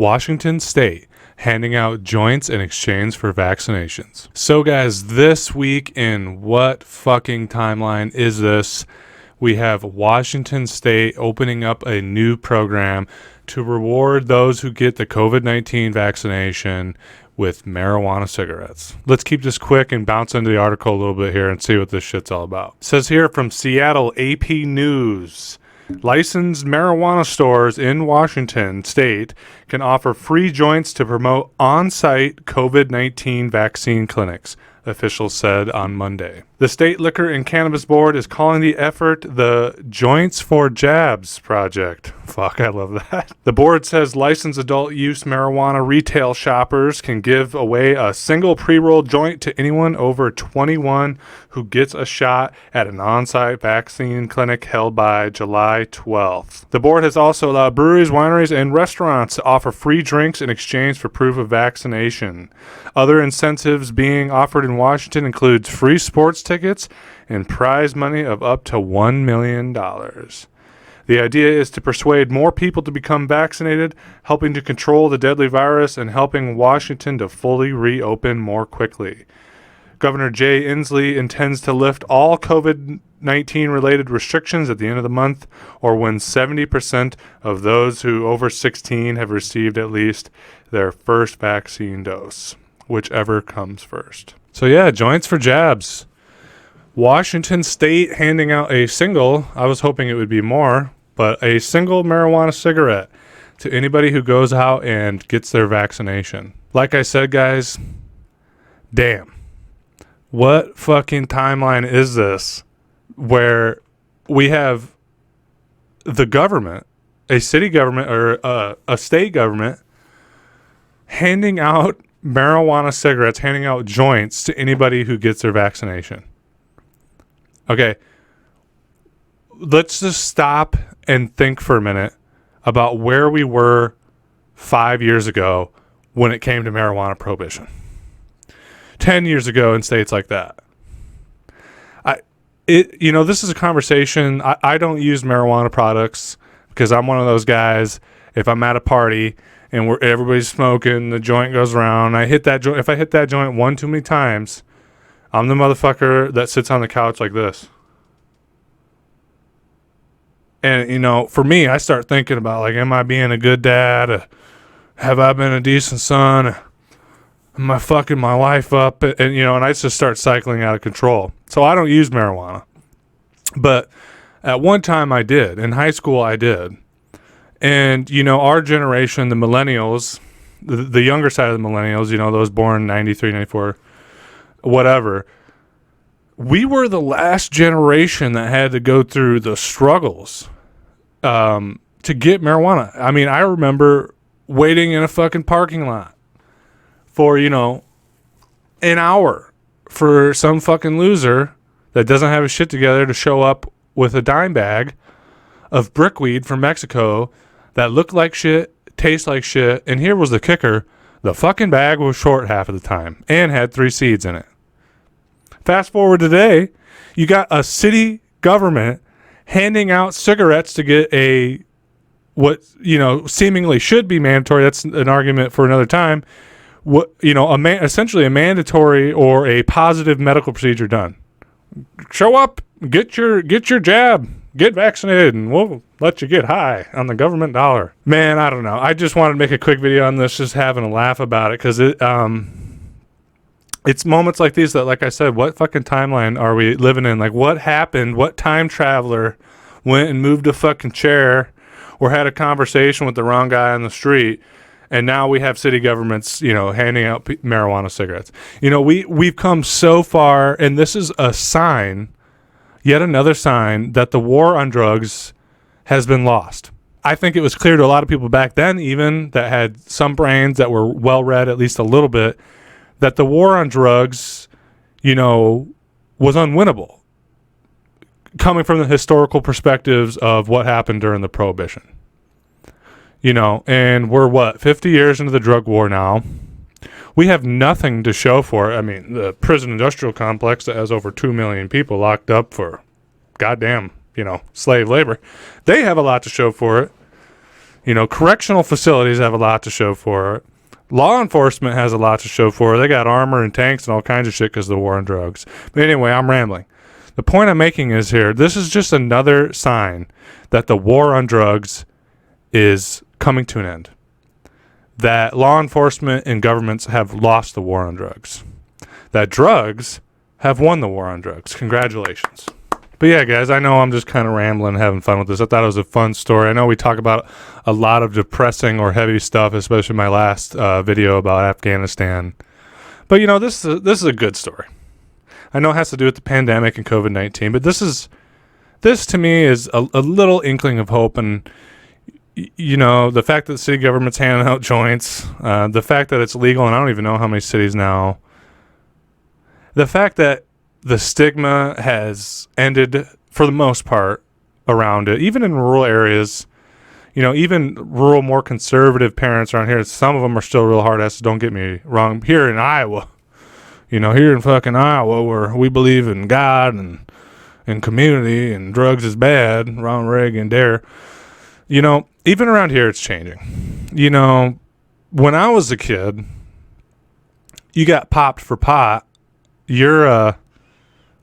Washington State handing out joints in exchange for vaccinations. So guys, this week in what fucking timeline is this? We have Washington State opening up a new program to reward those who get the COVID-19 vaccination with marijuana cigarettes. Let's keep this quick and bounce into the article a little bit here and see what this shit's all about. It says here from Seattle AP News, licensed marijuana stores in Washington State can offer free joints to promote on-site COVID-19 vaccine clinics, officials said on Monday. The State Liquor and Cannabis Board is calling the effort the Joints for Jabs project. Fuck, I love that. The board says licensed adult use marijuana retail shoppers can give away a single pre-rolled joint to anyone over 21 who gets a shot at an on-site vaccine clinic held by July 12th. The board has also allowed breweries, wineries, and restaurants to offer free drinks in exchange for proof of vaccination. Other incentives being offered in Washington includes free sports tickets and prize money of up to $1 million. The idea is to persuade more people to become vaccinated, helping to control the deadly virus and helping Washington to fully reopen more quickly. Governor Jay Inslee intends to lift all COVID-19 related restrictions at the end of the month, or when 70% of those who over 16 have received at least their first vaccine dose, whichever comes first. So yeah, joints for jabs. Washington State handing out a single, I was hoping it would be more, but a single marijuana cigarette to anybody who goes out and gets their vaccination. Like I said, guys, damn. What fucking timeline is this where we have the government, a city government or a state government handing out marijuana cigarettes, handing out joints to anybody who gets their vaccination? Okay, let's just stop and think for a minute about where we were 5 years ago when it came to marijuana prohibition. 10 years ago in states like that. This is a conversation. I don't use marijuana products because I'm one of those guys. If I'm at a party and everybody's smoking, the joint goes around, I hit that joint. If I hit that joint one too many times, I'm the motherfucker that sits on the couch like this. And, for me, I start thinking about, like, am I being a good dad? Have I been a decent son? Am I fucking my life up? And I just start cycling out of control. So I don't use marijuana. But at one time I did. In high school I did. And, our generation, the millennials, the younger side of the millennials, those born 93, 94, whatever, we were the last generation that had to go through the struggles to get marijuana. I mean, I remember waiting in a fucking parking lot for, an hour for some fucking loser that doesn't have his shit together to show up with a dime bag of brickweed from Mexico that looked like shit, tastes like shit, and here was the kicker: the fucking bag was short half of the time and had 3 seeds in it. Fast forward today, you got a city government handing out cigarettes to get what seemingly should be mandatory. That's an argument for another time. Essentially a mandatory or a positive medical procedure done. Show up, get your jab, get vaccinated, and we'll let you get high on the government dollar. Man, I don't know. I just wanted to make a quick video on this, just having a laugh about it, because it's moments like these that, like I said, what fucking timeline are we living in? Like, what happened? What time traveler went and moved a fucking chair or had a conversation with the wrong guy on the street, and now we have city governments, handing out marijuana cigarettes? We've come so far, and this is a sign, yet another sign, that the war on drugs has been lost. I think it was clear to a lot of people back then, even that had some brains that were well-read at least a little bit, that the war on drugs, was unwinnable, coming from the historical perspectives of what happened during the Prohibition. And we're 50 years into the drug war now. We have nothing to show for it. I mean, the prison industrial complex that has over 2 million people locked up for goddamn, slave labor, they have a lot to show for it. Correctional facilities have a lot to show for it. Law enforcement has a lot to show for it. They got armor and tanks and all kinds of shit because of the war on drugs. But anyway, I'm rambling. The point I'm making is here, this is just another sign that the war on drugs is coming to an end. That law enforcement and governments have lost the war on drugs. That drugs have won the war on drugs. Congratulations. But yeah, guys, I know I'm just kind of rambling, having fun with this. I thought it was a fun story. I know we talk about a lot of depressing or heavy stuff, especially my last video about Afghanistan. But, this is a good story. I know it has to do with the pandemic and COVID-19, but this to me is a little inkling of hope. And, the fact that the city government's handing out joints, the fact that it's legal, and I don't even know how many cities now, the fact that the stigma has ended for the most part around it, even in rural areas. Even rural, more conservative parents around here, some of them are still real hard asses, don't get me wrong. Here in Iowa, here in fucking Iowa, where we believe in God and community and drugs is bad, Ronald Reagan, dare. Even around here, it's changing. When I was a kid, you got popped for pot. You're,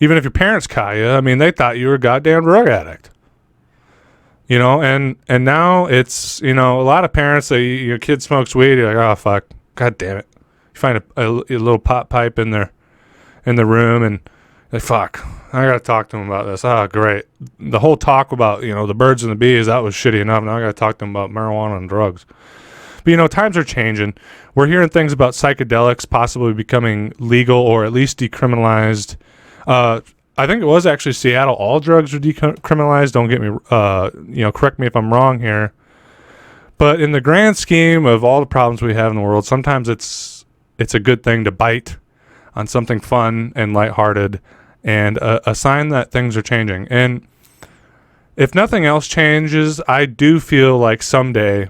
even if your parents caught you, they thought you were a goddamn drug addict. And now it's, a lot of parents say your kid smokes weed, you're like, oh, fuck, god damn it. You find a little pot pipe in the room, and like, fuck, I gotta talk to them about this. Oh, great. The whole talk about, the birds and the bees, that was shitty enough. Now I gotta talk to them about marijuana and drugs. But, times are changing. We're hearing things about psychedelics possibly becoming legal or at least decriminalized. I think it was actually Seattle. All drugs are decriminalized. Don't get me, correct me if I'm wrong here. But in the grand scheme of all the problems we have in the world, sometimes it's a good thing to bite on something fun and lighthearted, and a sign that things are changing. And if nothing else changes, I do feel like someday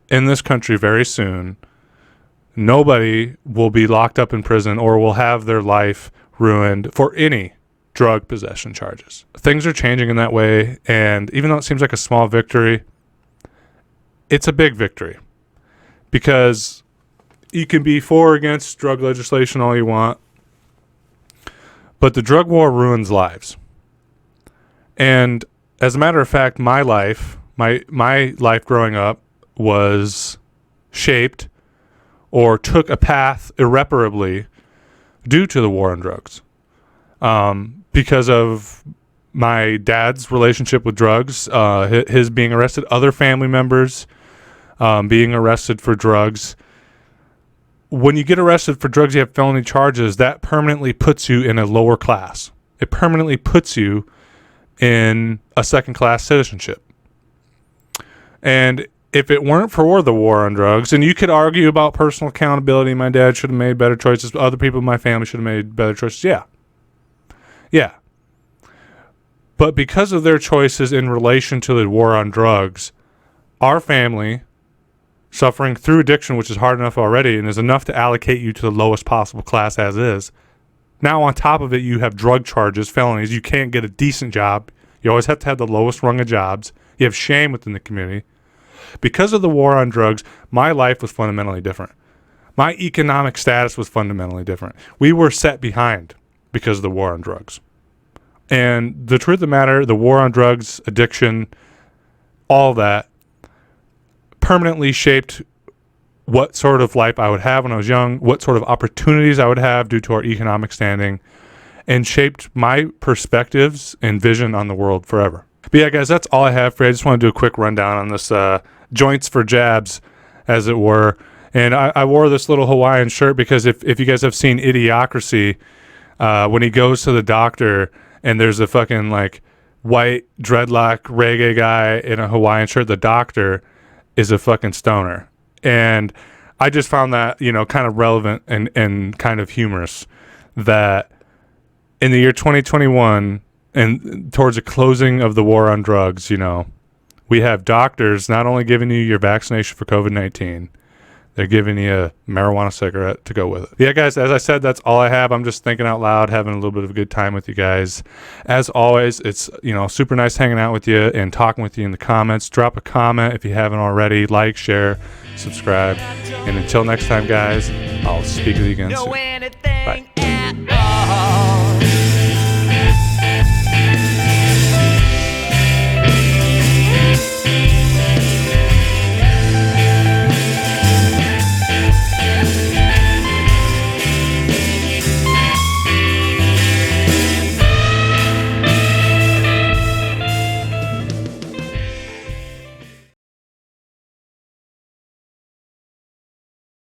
in this country very soon, nobody will be locked up in prison or will have their life ruined for any drug possession charges. Things are changing in that way, and even though it seems like a small victory, it's a big victory, because you can be for or against drug legislation all you want, but the drug war ruins lives. And as a matter of fact, my life growing up was shaped or took a path irreparably due to the war on drugs. Because of my dad's relationship with drugs, his being arrested, other family members being arrested for drugs. When you get arrested for drugs, you have felony charges. That permanently puts you in a lower class. It permanently puts you in a second-class citizenship. And if it weren't for the war on drugs, and you could argue about personal accountability, my dad should have made better choices, other people in my family should have made better choices. Yeah. But because of their choices in relation to the war on drugs, our family, suffering through addiction, which is hard enough already and is enough to allocate you to the lowest possible class as is, now on top of it, you have drug charges, felonies. You can't get a decent job. You always have to have the lowest rung of jobs. You have shame within the community. Because of the war on drugs, my life was fundamentally different. My economic status was fundamentally different. We were set behind because of the war on drugs. And the truth of the matter, the war on drugs, addiction, all that permanently shaped what sort of life I would have when I was young, what sort of opportunities I would have due to our economic standing, and shaped my perspectives and vision on the world forever. But yeah, guys, that's all I have for you. I just want to do a quick rundown on this joints for jabs, as it were. And I wore this little Hawaiian shirt because if you guys have seen Idiocracy, when he goes to the doctor and there's a fucking like white dreadlock reggae guy in a Hawaiian shirt, the doctor is a fucking stoner. And I just found that, kind of relevant and kind of humorous that in the year 2021 and towards the closing of the war on drugs, we have doctors not only giving you your vaccination for COVID-19, they're giving you a marijuana cigarette to go with it. Yeah, guys, as I said, that's all I have. I'm just thinking out loud, having a little bit of a good time with you guys. As always, it's, super nice hanging out with you and talking with you in the comments. Drop a comment if you haven't already. Like, share, subscribe. And until next time, guys, I'll speak with you again soon. Bye.